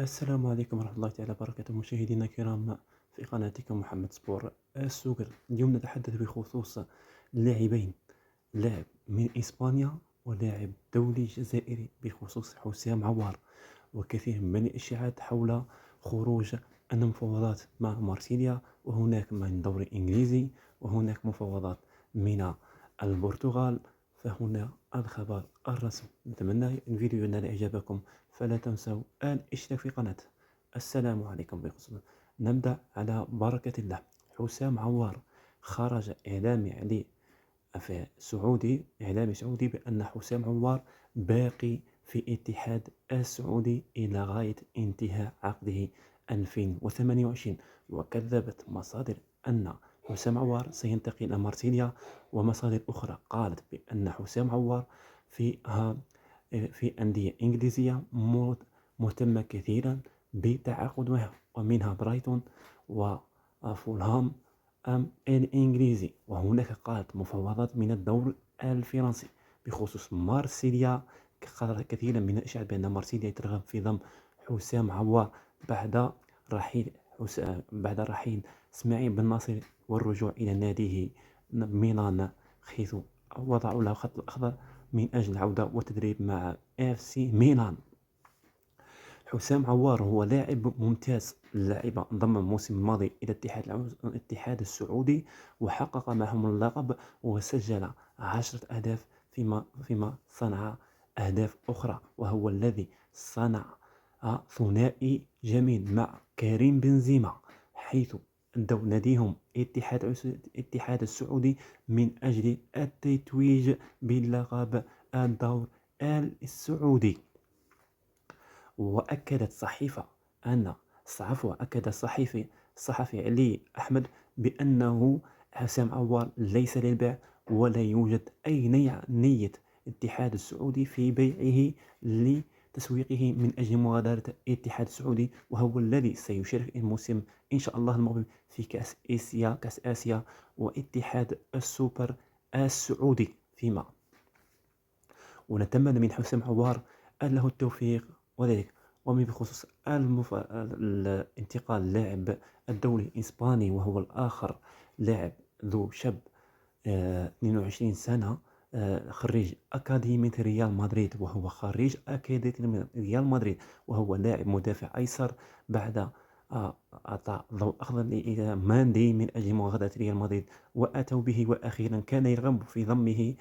السلام عليكم ورحمة الله تعالى وبركاته مشاهدينا الكرام في قناتكم محمد سبور السوقر. اليوم نتحدث بخصوص لاعبين، لاعب من إسبانيا ولاعب دولي جزائري، بخصوص حسام عوار. وكثير من الإشاعات حول خروج المفاوضات مع مارسيليا، وهناك من دوري إنجليزي، وهناك مفاوضات من البرتغال. فهنا الخبر الرسمي. نتمنى الفيديو ينال إعجابكم، فلا تنسوا الاشتراك في قناة. السلام عليكم بخصوص. نبدأ على بركة الله. حسام عوار، خرج إعلامي سعودي بأن حسام عوار باقي في الاتحاد السعودي إلى غاية انتهاء عقده 2028. وكذبت مصادر أن حسام عوار سينتقل إلى مارسيليا، ومصادر أخرى قالت بأن حسام عوار في أندية إنجليزية مهتمة كثيرا بالتعاقد معه، ومنها برايتون وفولهام الإنجليزي. وهناك قالت مفاوضات من الدور الفرنسي بخصوص مارسيليا. قال كثيرا من الإشاعات بأن مارسيليا ترغب في ضم حسام عوار بعد رحيل إسماعيل بن ناصر والرجوع إلى ناديه ميلان، حيث وضعوا له خط الأخضر من أجل العودة والتدريب مع FC ميلان. حسام عوار هو لاعب ممتاز، لعب ضم الموسم الماضي إلى الاتحاد السعودي، وحقق معهم اللقب، وسجل 10 أهداف فيما صنع أهداف أخرى. وهو الذي صنع ثنائي جميل مع كريم بنزيما، حيث أدوا ناديهم الاتحاد السعودي من أجل التتويج بلقب الدور السعودي. وأكدت صحيفة أن أكد الصحفي علي أحمد بأنه حسام عوار ليس للبيع، ولا يوجد أي نية الاتحاد السعودي في بيعه لتسويقه من أجل مغادرة الاتحاد السعودي. وهو الذي سيشارك الموسم إن شاء الله المقبل في كأس آسيا واتحاد السوبر السعودي فيما. ونتمنى من حسام عوار أن له التوفيق وذلك. ومن بخصوص الانتقال اللاعب الدولي الإسباني، وهو الآخر لاعب ذو شاب 22 سنة، خريج أكاديمية ريال مدريد، وهو لاعب مدافع أيسر. بعد أعطى ضوء أخضر إلى ماندي من أجل مغادرة ريال مدريد، وأتوا به. وأخيرا كان يرغب في ضمه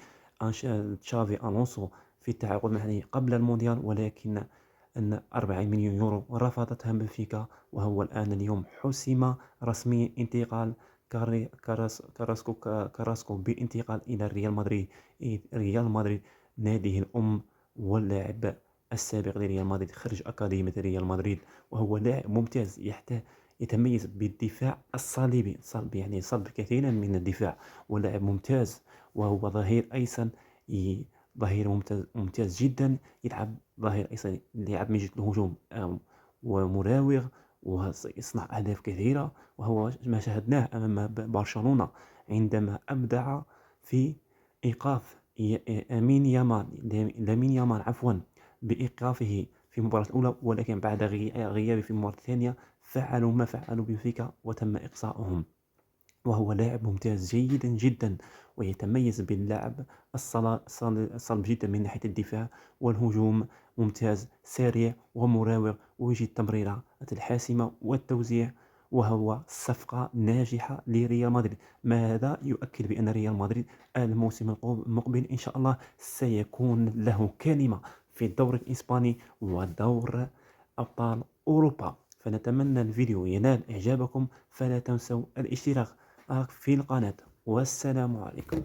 تشافي ألونسو في التعاقد معه قبل المونديال، ولكن 4 مليون يورو رفضتها بنفيكا. وهو اليوم حسم رسميا انتقال كاراسكو بانتقال إلى ريال مدريد ناديه الأم، واللاعب السابق لريال مدريد خرج أكاديمية ريال مدريد. وهو لاعب ممتاز يتميز بالدفاع الصليبي، يعني صلب كثيرا من الدفاع، ولاعب ممتاز. وهو ظهير أيسر، ظهير ممتاز جدا، يلعب ظهير أيسر، يلعب من جهة الهجوم ومراوغ، ويصنع أهداف كثيرة. وهو ما شاهدناه أمام برشلونة عندما أبدع في إيقاف لامين يامال بإيقافه في المباراة الأولى، ولكن بعد غيابه في المباراة الثانية فعلوا ما فعلوا بنفيكا وتم إقصاؤهم. وهو لاعب ممتاز جيدا جدا، ويتميز باللعب الصلب جدا من ناحية الدفاع والهجوم. ممتاز، سريع ومراوغ، ويجيد التمريرات الحاسمة والتوزيع. وهو صفقة ناجحة لريال مدريد. ما هذا يؤكد بأن ريال مدريد الموسم المقبل إن شاء الله سيكون له كلمة في الدوري الإسباني ودور أبطال أوروبا. فنتمنى الفيديو ينال إعجابكم، فلا تنسوا الاشتراك في القناة. والسلام عليكم.